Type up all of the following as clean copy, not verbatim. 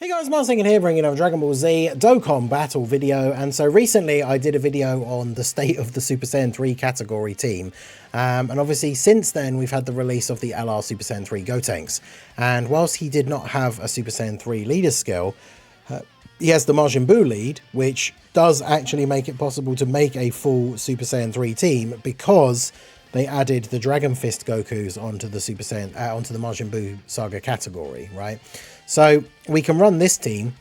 Hey guys, Mars here, bringing a Dragon Ball Z Dokkan battle video. And so recently I did a video on the state of the Super Saiyan 3 category team. And obviously since then we've had the release of the LR Super Saiyan 3 Gotenks. And whilst he did not have a Super Saiyan 3 leader skill, he has the Majin Buu lead, which does actually make it possible to make a full Super Saiyan 3 team because they added the Dragon Fist Gokus onto the Super Saiyan, onto the Majin Buu Saga category, right? So we can run this team,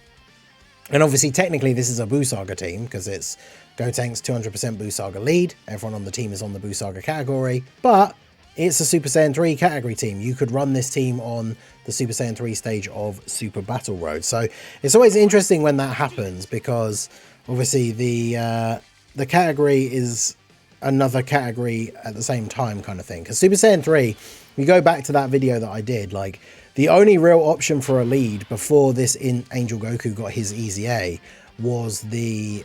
and obviously technically this is a Buu Saga team because it's Gotenks 200% Buu Saga lead. Everyone on the team is on the Buu Saga category, but it's a Super Saiyan 3 category team. You could run this team on the Super Saiyan 3 stage of Super Battle Road. So it's always interesting when that happens because obviously the category is another category at the same time kind of thing. Because Super Saiyan 3, we go back to that video that I did, like the only real option for a lead before this Angel Goku got his Easy A was the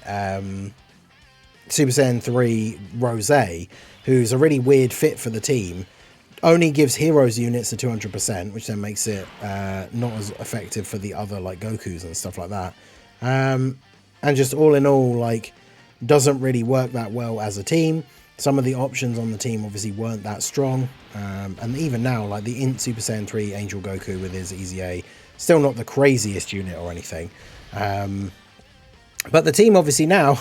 Super Saiyan 3 Rosé, who's a really weird fit for the team. Only gives heroes units to 200%, which then makes it not as effective for the other like Gokus and stuff like that. And just all in all, like, doesn't really work that well as a team. Some of the options on the team obviously weren't that strong, and even now, like the Int Super Saiyan 3 Angel Goku with his Easy A, still not the craziest unit or anything, but the team obviously now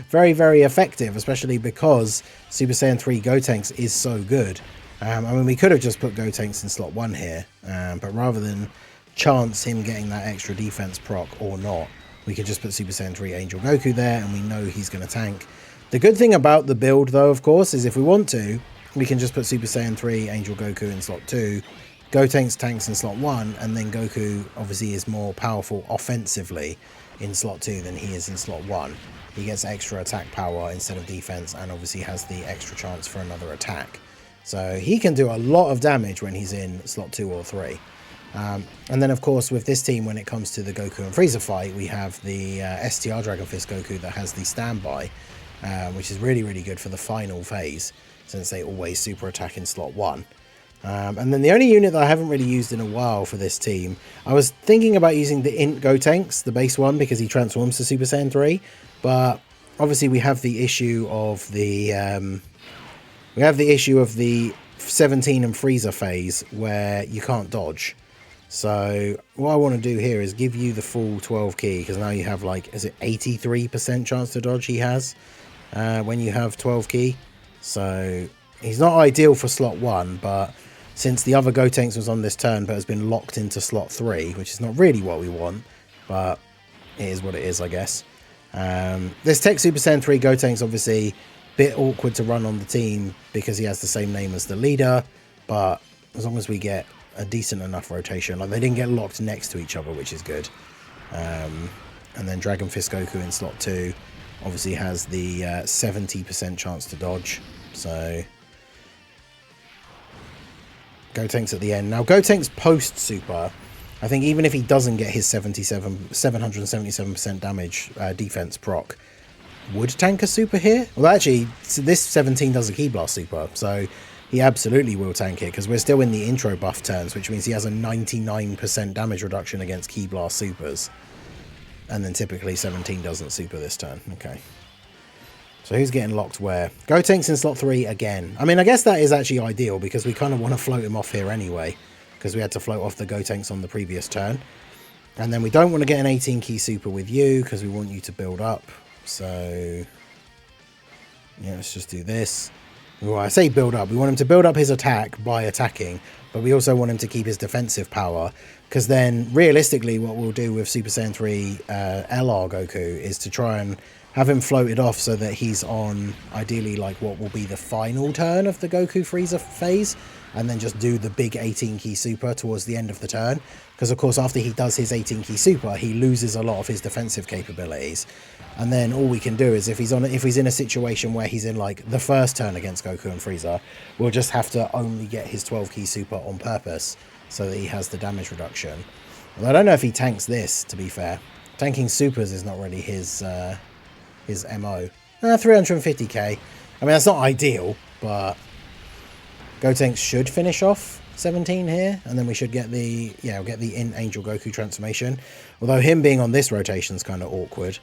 very, very effective, especially because Super Saiyan 3 Gotenks is so good. I mean, we could have just put Gotenks in slot 1 here, but rather than chance him getting that extra defense proc or not, we could just put Super Saiyan 3 Angel Goku there, and we know he's going to tank. The good thing about the build, though, of course, is if we want to, we can just put Super Saiyan 3 Angel Goku in slot 2, Gotenks tanks in slot 1, and then Goku obviously is more powerful offensively in slot 2 than he is in slot 1. He gets extra attack power instead of defense, and obviously has the extra chance for another attack. So he can do a lot of damage when he's in slot 2 or 3. And then, of course, with this team, when it comes to the Goku and Frieza fight, we have the STR Dragon Fist Goku that has the standby, which is really, really good for the final phase, since they always super attack in slot 1. And then the only unit that I haven't really used in a while for this team, I was thinking about using the Int Gotenks, the base one, because he transforms to Super Saiyan 3, but obviously we have the issue of the 17 and Frieza phase where you can't dodge. So what I want to do here is give you the full 12 key, because now you have, like, is it 83% chance to dodge he has when you have 12 key. So he's not ideal for slot 1, but since the other Gotenks was on this turn but has been locked into slot 3, which is not really what we want, but it is what it is, I guess. This Tech Super Saiyan 3 Gotenks obviously a bit awkward to run on the team because he has the same name as the leader, but as long as we get a decent enough rotation, like they didn't get locked next to each other, which is good. And then Dragon Fist Goku in slot 2 obviously has the 70% chance to dodge. So Gotenks at the end. Now Gotenks post super, I think even if he doesn't get his 777% damage defense proc, would tank a super here? Well, actually, this 17 does a Ki Blast super, so he absolutely will tank it, because we're still in the intro buff turns, which means he has a 99% damage reduction against Ki Blast supers. And then typically 17 doesn't super this turn. Okay. So who's getting locked where? Gotenks in slot 3 again. I mean, I guess that is actually ideal, because we kind of want to float him off here anyway, because we had to float off the Gotenks on the previous turn. And then we don't want to get an 18 key super with you, because we want you to build up. So yeah, let's just do this. Well, I say build up. We want him to build up his attack by attacking, but we also want him to keep his defensive power, because then realistically what we'll do with Super Saiyan 3 LR Goku is to try and have him floated off so that he's on ideally like what will be the final turn of the Goku Frieza phase, and then just do the big 18 key super towards the end of the turn, because of course after he does his 18 key super he loses a lot of his defensive capabilities. And then all we can do is if he's in a situation where he's in like the first turn against Goku and Frieza, we'll just have to only get his 12 key super on purpose so that he has the damage reduction. Well, I don't know if he tanks this, to be fair. Tanking supers is not really his MO. 350k. I mean, that's not ideal, but Gotenks should finish off 17 here, and then we should get the, yeah, we'll get the Int Angel Goku transformation. Although him being on this rotation is kind of awkward.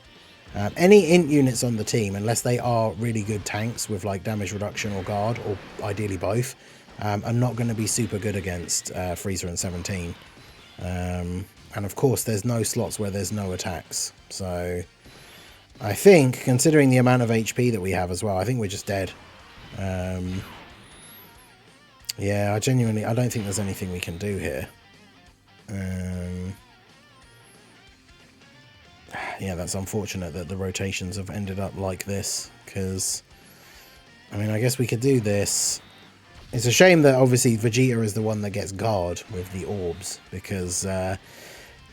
Any Int units on the team, unless they are really good tanks with like damage reduction or guard, or ideally both, are not going to be super good against Frieza and 17. And of course, there's no slots where there's no attacks. So I think, considering the amount of HP that we have as well, I think we're just dead. Yeah, I don't think there's anything we can do here. Yeah, that's unfortunate that the rotations have ended up like this, because, I mean, I guess we could do this. It's a shame that obviously Vegeta is the one that gets guard with the orbs, because,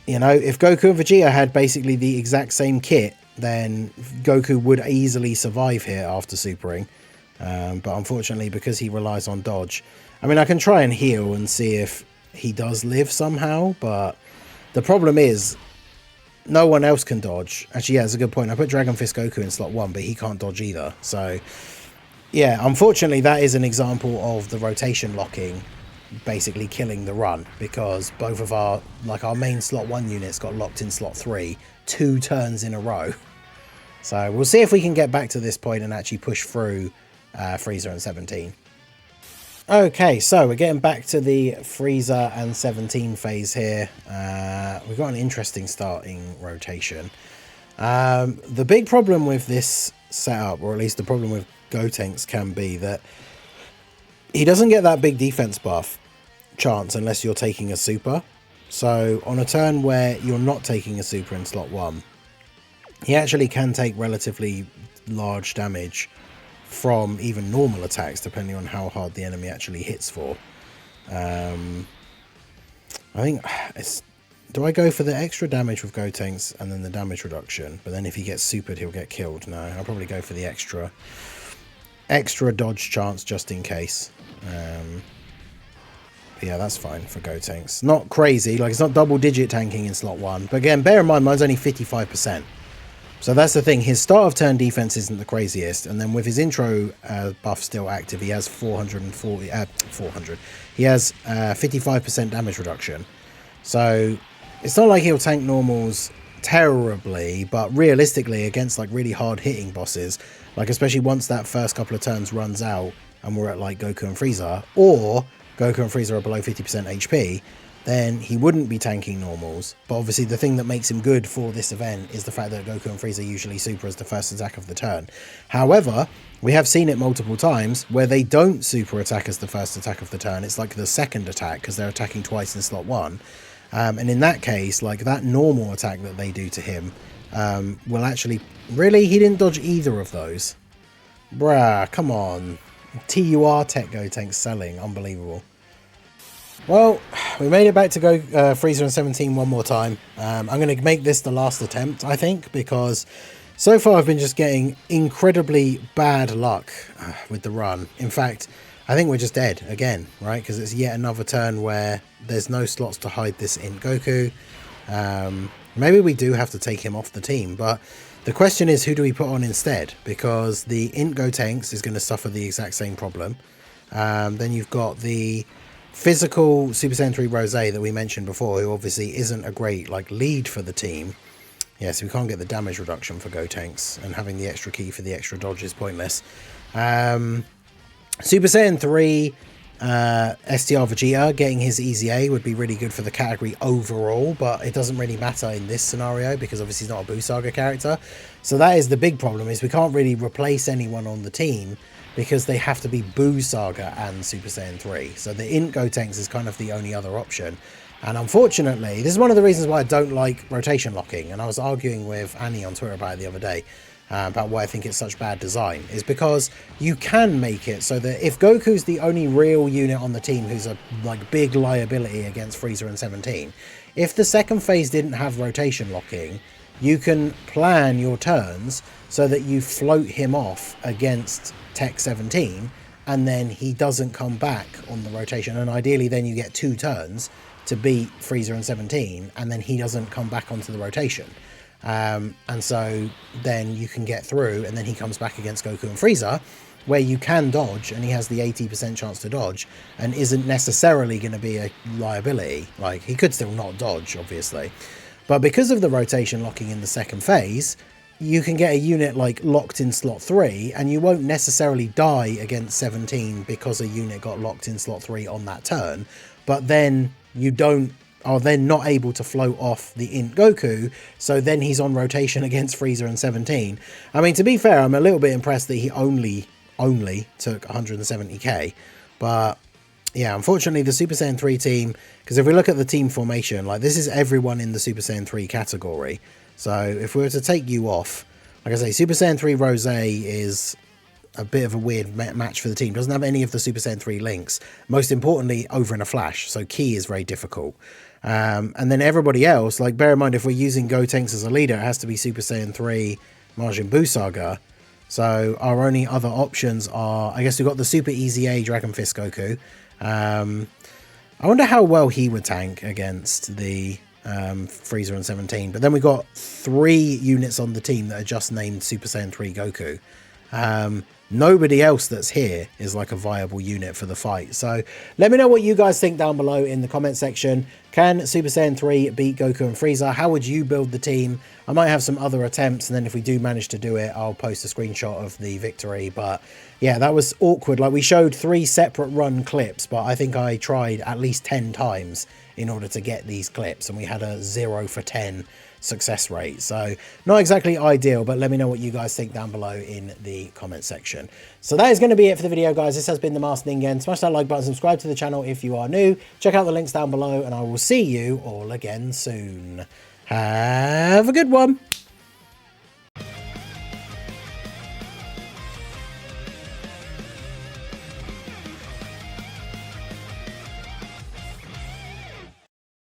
you know, if Goku and Vegeta had basically the exact same kit, then Goku would easily survive here after supering. But unfortunately, because he relies on dodge, I mean, I can try and heal and see if he does live somehow, but the problem is no one else can dodge. Actually, yeah, that's a good point. I put Dragon Fist Goku in slot 1, but he can't dodge either. So, yeah, unfortunately, that is an example of the rotation locking basically killing the run, because both of our main slot 1 units got locked in slot 3 2 turns in a row. So we'll see if we can get back to this point and actually push through Frieza and 17. Okay, so we're getting back to the Frieza and 17 phase here. We've got an interesting starting rotation. The big problem with this setup, or at least the problem with Gotenks, can be that he doesn't get that big defense buff chance unless you're taking a super. So on a turn where you're not taking a super in slot 1, he actually can take relatively large damage from even normal attacks, depending on how hard the enemy actually hits for. I think do I go for the extra damage with Gotenks and then the damage reduction, but then if he gets supered he'll get killed? No, I'll probably go for the extra dodge chance just in case. Yeah, that's fine for Gotenks. Not crazy, like it's not double digit tanking in slot 1, but again, bear in mind mine's only 55%. So that's the thing, his start of turn defense isn't the craziest, and then with his intro buff still active, he has 400. He has 55% damage reduction. So it's not like he'll tank normals terribly, but realistically against like really hard hitting bosses, like especially once that first couple of turns runs out and we're at like Goku and Frieza, or Goku and Frieza are below 50% HP, then he wouldn't be tanking normals. But obviously the thing that makes him good for this event is the fact that Goku and Frieza usually super as the first attack of the turn. However, we have seen it multiple times where they don't super attack as the first attack of the turn. It's like the second attack, because they're attacking twice in slot 1. And in that case, like that normal attack that they do to him will actually... Really? He didn't dodge either of those? Bruh, come on. TUR Tech Gotenks selling. Unbelievable. Well, we made it back to go Frieza and 17 one more time. I'm going to make this the last attempt, I think, because so far I've been just getting incredibly bad luck with the run. In fact, I think we're just dead again, right? Because it's yet another turn where there's no slots to hide this Int Goku. Maybe we do have to take him off the team, but the question is, who do we put on instead? Because the Int Gotenks is going to suffer the exact same problem. Then you've got the physical Super Saiyan 3 Rose that we mentioned before, who obviously isn't a great like lead for the team. Yeah, so we can't get the damage reduction for Gotenks, and having the extra key for the extra dodge is pointless. Super Saiyan 3 STR Vegeta getting his easy A would be really good for the category overall, but it doesn't really matter in this scenario because obviously he's not a Buu Saga character. So that is the big problem, is we can't really replace anyone on the team because they have to be Buu Saga and Super Saiyan 3. So the Int Gotenks is kind of the only other option. And unfortunately, this is one of the reasons why I don't like rotation locking. And I was arguing with Annie on Twitter about it the other day, about why I think it's such bad design, is because you can make it so that if Goku's the only real unit on the team who's a like big liability against Frieza and 17, if the second phase didn't have rotation locking, you can plan your turns so that you float him off against Tech 17, and then he doesn't come back on the rotation, and ideally then you get 2 turns to beat Frieza and 17, and then he doesn't come back onto the rotation. And so then you can get through, and then he comes back against Goku and Frieza, where you can dodge, and he has the 80% chance to dodge, and isn't necessarily going to be a liability. Like, he could still not dodge, obviously. But because of the rotation locking in the second phase, you can get a unit like locked in slot 3, and you won't necessarily die against 17 because a unit got locked in slot 3 on that turn, but then you are then not able to float off the int Goku, so then he's on rotation against Frieza and 17. I mean, to be fair, I'm a little bit impressed that he only took 170k, but yeah, unfortunately the Super Saiyan 3 team, because if we look at the team formation, like, this is everyone in the Super Saiyan 3 category. So if we were to take you off, like I say, Super Saiyan 3 Rose is a bit of a weird match for the team. Doesn't have any of the Super Saiyan 3 links. Most importantly, over in a flash, so Ki is very difficult. And then everybody else, like, bear in mind, if we're using Gotenks as a leader, it has to be Super Saiyan 3 Majin Buu Saga. So our only other options are, I guess we've got the Super Easy A Dragon Fist Goku. I wonder how well he would tank against the Frieza and 17. But then we got 3 units on the team that are just named Super Saiyan 3 Goku. Nobody else that's here is like a viable unit for the fight. So let me know what you guys think down below in the comment section. Can Super Saiyan 3 beat Goku and Frieza? How would you build the team? I might have some other attempts, and then if we do manage to do it, I'll post a screenshot of the victory. But yeah, that was awkward. Like, we showed 3 separate run clips, but I think I tried at least 10 times in order to get these clips, and we had a 0 for 10 success rate. So not exactly ideal, but let me know what you guys think down below in the comment section. So that is going to be it for the video, guys. This has been the Master Ningen. Smash that like button, subscribe to the channel if you are new, check out the links down below, and I will see you all again soon. Have a good one.